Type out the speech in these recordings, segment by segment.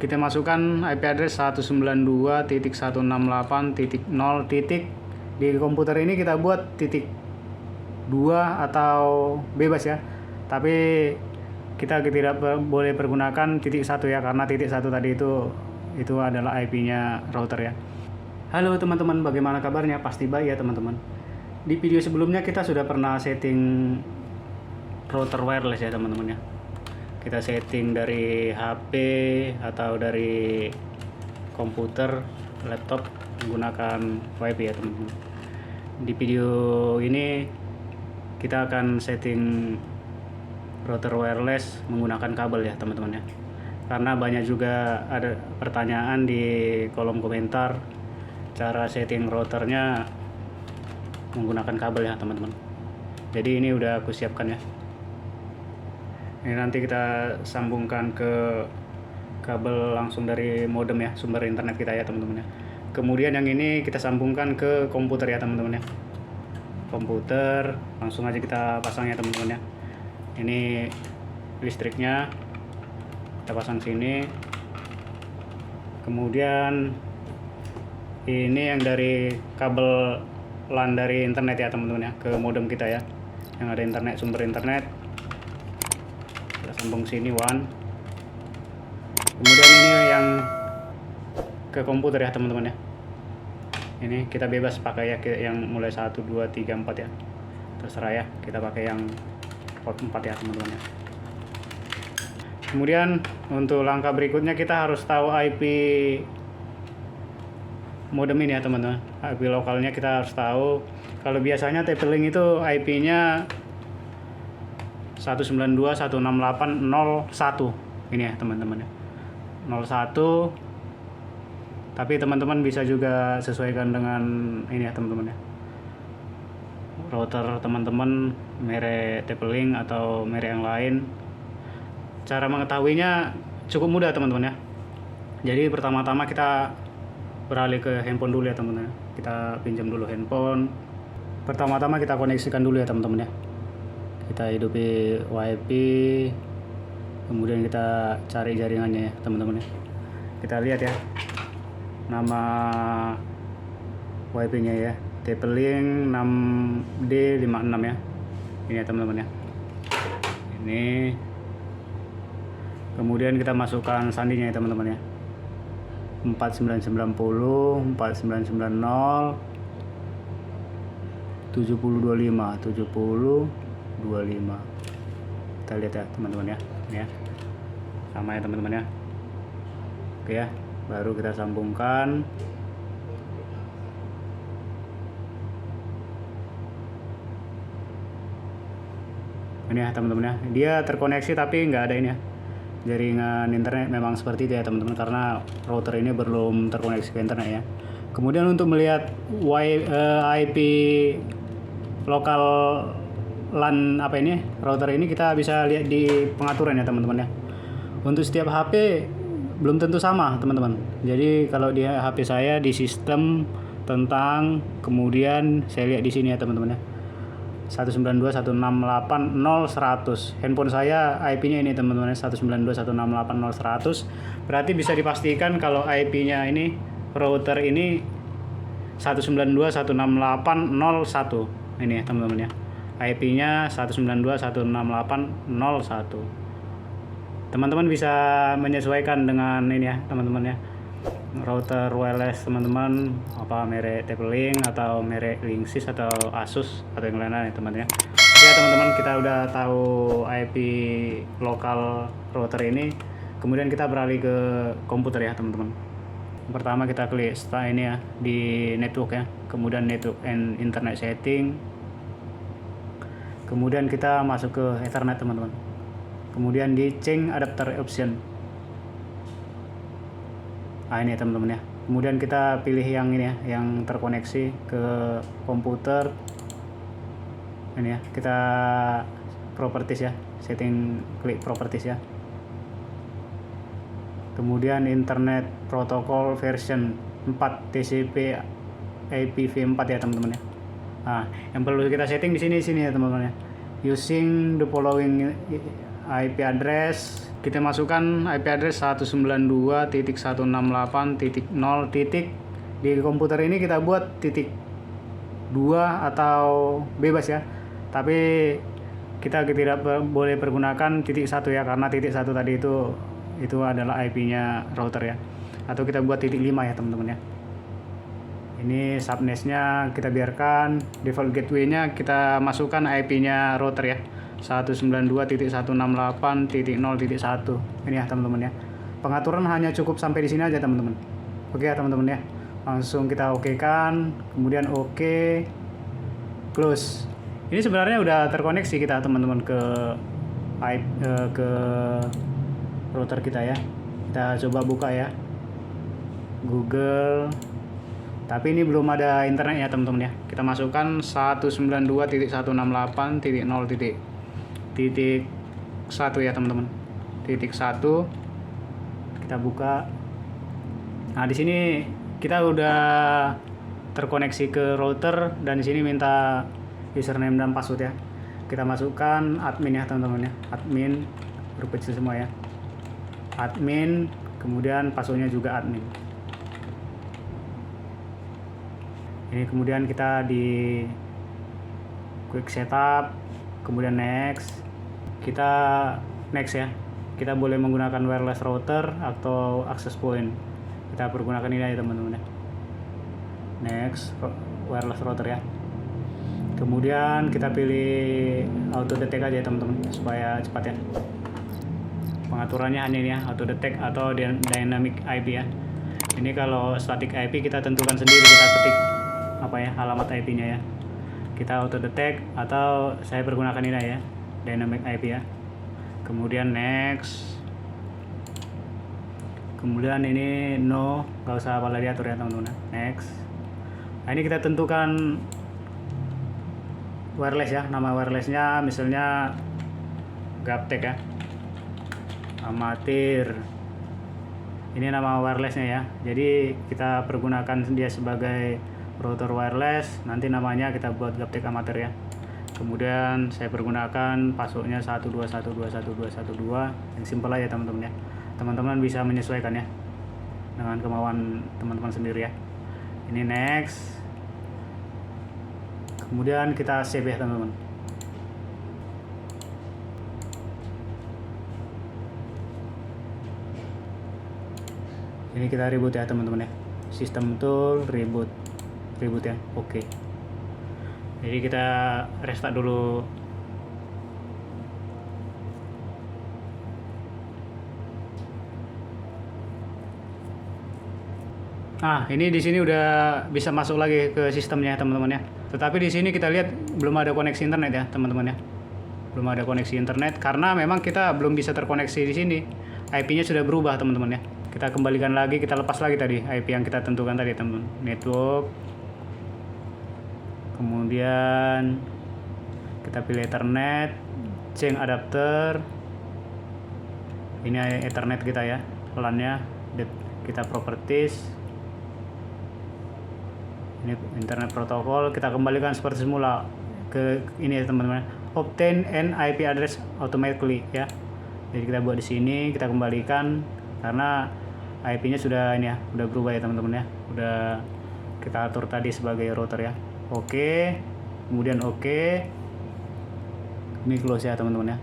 kita masukkan IP address 192.168.0. Di komputer ini kita buat titik 2 atau bebas ya, tapi kita tidak boleh pergunakan titik 1 ya, karena titik 1 tadi itu adalah IP-nya router ya. Halo teman-teman, bagaimana kabarnya? Pasti baik ya teman-teman. Di video sebelumnya kita sudah pernah setting router wireless ya teman-teman ya. Kita setting dari HP atau dari komputer, laptop menggunakan WiFi ya teman-teman. Di video ini kita akan setting router wireless menggunakan kabel ya teman-teman ya. Karena banyak juga ada pertanyaan di kolom komentar cara setting routernya menggunakan kabel ya teman-teman. Jadi ini udah aku siapkan ya. Ini nanti kita sambungkan ke kabel langsung dari modem ya, sumber internet kita ya teman-teman ya. Kemudian yang ini kita sambungkan ke komputer ya teman-teman ya. Komputer langsung aja kita pasang ya teman-teman ya. Ini listriknya kita pasang sini. Kemudian ini yang dari kabel LAN dari internet ya teman-teman ya, ke modem kita ya, yang ada internet, sumber internet. Kita sambung sini one. Kemudian ini yang ke komputer ya teman-teman ya. Ini kita bebas pakai ya, yang mulai 1, 2, 3, 4 ya, terserah ya, kita pakai yang port 4 ya teman-teman ya. Kemudian untuk langkah berikutnya kita harus tahu IP modem ini ya teman-teman. IP lokalnya kita harus tahu. Kalau biasanya TP-Link itu IP-nya 192.168.0.1 ini ya teman-teman ya, 01. Tapi teman-teman bisa juga sesuaikan dengan ini ya teman-teman ya, router teman-teman merek TP-Link atau merek yang lain. Cara mengetahuinya cukup mudah teman-teman ya. Jadi pertama-tama kita beralih ke handphone dulu ya teman-teman. Kita pinjam dulu handphone. Pertama-tama kita koneksikan dulu ya teman-teman ya. Kita hidupi WiFi. Kemudian kita cari jaringannya ya teman-teman ya. Kita lihat ya nama WiFi-nya ya, TP-Link 6D56 ya. Ini ya teman-teman ya. Ini. Kemudian kita masukkan sandinya ya teman-teman ya. 4990, 4990, 7025. Kita lihat ya teman-teman ya. Ini ya. Sama ya teman-teman ya. Oke ya, baru kita sambungkan. Ini ya teman-teman ya. Dia terkoneksi tapi nggak ada ini ya, jaringan internet. Memang seperti itu ya teman-teman, karena router ini belum terkoneksi ke internet ya. Kemudian untuk melihat IP lokal LAN apa ini router ini, kita bisa lihat di pengaturan ya teman-teman ya. Untuk setiap HP belum tentu sama teman-teman. Jadi kalau di HP saya di sistem tentang, kemudian saya lihat di sini ya teman-teman ya, 192.168.0.100. Handphone saya IP-nya ini teman-teman, 192.168.0.100. Berarti bisa dipastikan kalau IP-nya ini router ini 192.168.0.1. Ini ya teman-teman ya. IP-nya 192.168.0.1. Teman-teman bisa menyesuaikan dengan ini ya teman-teman ya. Router wireless teman-teman, apa merek TP-Link atau merek Linksys atau Asus atau yang lain-lain ya teman-teman ya. Oke teman-teman, kita udah tahu IP lokal router ini. Kemudian kita beralih ke komputer ya teman-teman. Pertama kita klik start ini ya di network ya. Kemudian network and internet setting. Kemudian kita masuk ke Ethernet teman-teman. Kemudian di change adapter option. Nah ini ya teman-teman ya. Kemudian kita pilih yang ini ya, yang terkoneksi ke komputer. Ini ya, kita properties ya, setting, klik properties ya. Kemudian internet protocol version 4 TCP IPv4 ya teman-teman ya. Nah, yang perlu kita setting di sini ya teman-teman ya. Using the following IP address kita masukkan IP address 192.168.0. Di komputer ini kita buat titik 2 atau bebas ya, tapi kita tidak boleh pergunakan titik 1 ya, karena titik 1 tadi itu adalah IP-nya router ya. Atau kita buat titik 5 ya teman-teman ya. Ini subnetnya kita biarkan, default gateway-nya kita masukkan IP-nya router ya, 192.168.0.1. Ini ya teman-teman ya. Pengaturan hanya cukup sampai di sini aja teman-teman. Oke ya teman-teman ya. Langsung kita oke-kan, kemudian oke, close. Ini sebenarnya udah terkoneksi kita teman-teman ke router kita ya. Kita coba buka ya, Google. Tapi ini belum ada internet ya teman-teman ya. Kita masukkan 192.168.0.1 ya teman-teman. Titik 1. Kita buka. Nah, di sini kita udah terkoneksi ke router dan di sini minta username dan password ya. Kita masukkan admin ya teman-teman ya. Admin huruf kecil semua ya. Admin, kemudian passwordnya juga admin. Ini kemudian kita di quick setup, kemudian next. Kita next ya. Kita boleh menggunakan wireless router atau access point. Kita pergunakan ini aja teman-teman ya. Next, wireless router ya. Kemudian kita pilih auto detect aja teman-teman supaya cepat ya. Pengaturannya hanya ini ya, auto detect atau dynamic IP ya. Ini kalau static IP kita tentukan sendiri, kita ketik apa ya, alamat IP-nya ya. Kita auto detect atau saya pergunakan ini ya, dynamic IP ya. Kemudian next. Kemudian ini no, nggak usah apa diatur ya teman-teman. Next. Nah, ini kita tentukan wireless ya, nama wirelessnya misalnya Gaptek ya, amatir. Ini nama wirelessnya ya. Jadi kita pergunakan dia sebagai router wireless, nanti namanya kita buat Gaptek amatir ya. Kemudian saya pergunakan passwordnya 1212112, yang simpel aja teman-teman ya. Teman-teman bisa menyesuaikan ya dengan kemauan teman-teman sendiri ya. Ini next. Kemudian kita save ya teman-teman. Ini kita reboot ya teman-teman ya. System tool reboot ya. Oke. Jadi kita restart dulu. Nah, ini di sini udah bisa masuk lagi ke sistemnya teman-teman ya. Tetapi di sini kita lihat belum ada koneksi internet ya teman-teman ya. Belum ada koneksi internet karena memang kita belum bisa terkoneksi di sini. IP-nya sudah berubah teman-teman ya. Kita kembalikan lagi, kita lepas lagi tadi IP yang kita tentukan tadi teman-teman. Network. Kemudian kita pilih Ethernet, change adapter. Ini Ethernet kita ya, LAN-nya. Kita properties. Ini internet protokol, kita kembalikan seperti semula ke ini ya teman-teman. Obtain an IP address automatically ya. Jadi kita buat di sini, kita kembalikan karena IP-nya sudah ini ya, udah berubah ya teman-teman ya. Udah kita atur tadi sebagai router ya. Oke. Kemudian oke. Ini close ya teman-teman ya.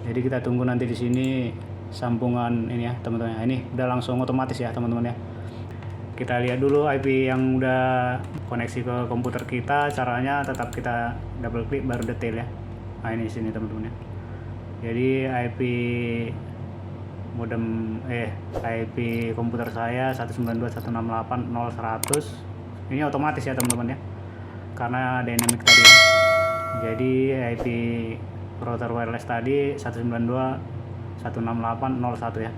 Jadi kita tunggu nanti di sini sambungan ini ya teman-teman. Nah, ini udah langsung otomatis ya teman-teman ya. Kita lihat dulu IP yang udah koneksi ke komputer kita, caranya tetap kita double klik baru detail ya. Nah, ini sini teman-teman ya. Jadi IP modem IP komputer saya 192.168.0.100. Ini otomatis ya teman-teman ya. Karena dynamic tadi ya. Jadi IP router wireless tadi 192.168.0.1 ya.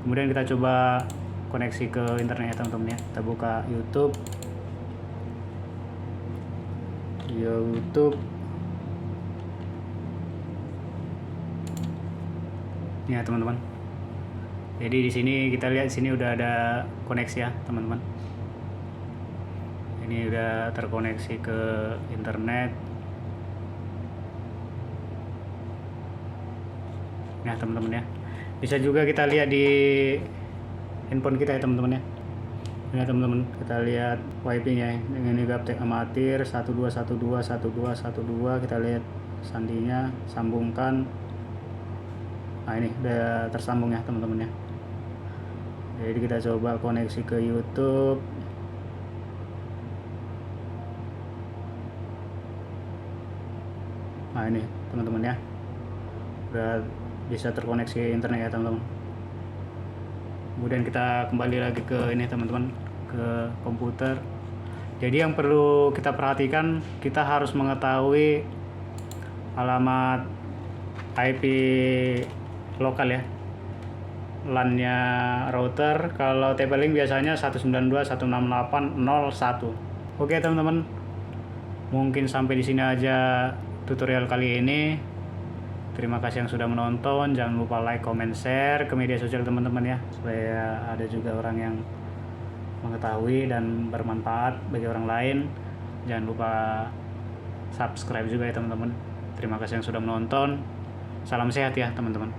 Kemudian kita coba koneksi ke internet ya teman-teman ya. Kita buka YouTube. Ini ya teman-teman. Jadi di sini kita lihat di sini udah ada koneksi ya teman-teman. Ini udah terkoneksi ke internet. Nah teman-teman ya. Bisa juga kita lihat di handphone kita ya teman-teman ya. Ini teman-teman, kita lihat WiFi-nya dengan ini gaptek amatir 1212121212, kita lihat sandinya, sambungkan. Nah, ini udah tersambung ya teman-teman ya. Jadi kita coba koneksi ke YouTube. Nah, ini teman-teman ya, udah bisa terkoneksi internet ya teman-teman. Kemudian kita kembali lagi ke ini teman-teman, ke komputer. Jadi yang perlu kita perhatikan, kita harus mengetahui alamat IP lokal ya, LAN-nya router. Kalau TP-Link biasanya 192.168.0.1. Oke teman-teman, mungkin sampai di sini aja tutorial kali ini. Terima kasih yang sudah menonton. Jangan lupa like, comment, share ke media sosial teman-teman ya, supaya ada juga orang yang mengetahui dan bermanfaat bagi orang lain. Jangan lupa subscribe juga ya teman-teman. Terima kasih yang sudah menonton. Salam sehat ya teman-teman.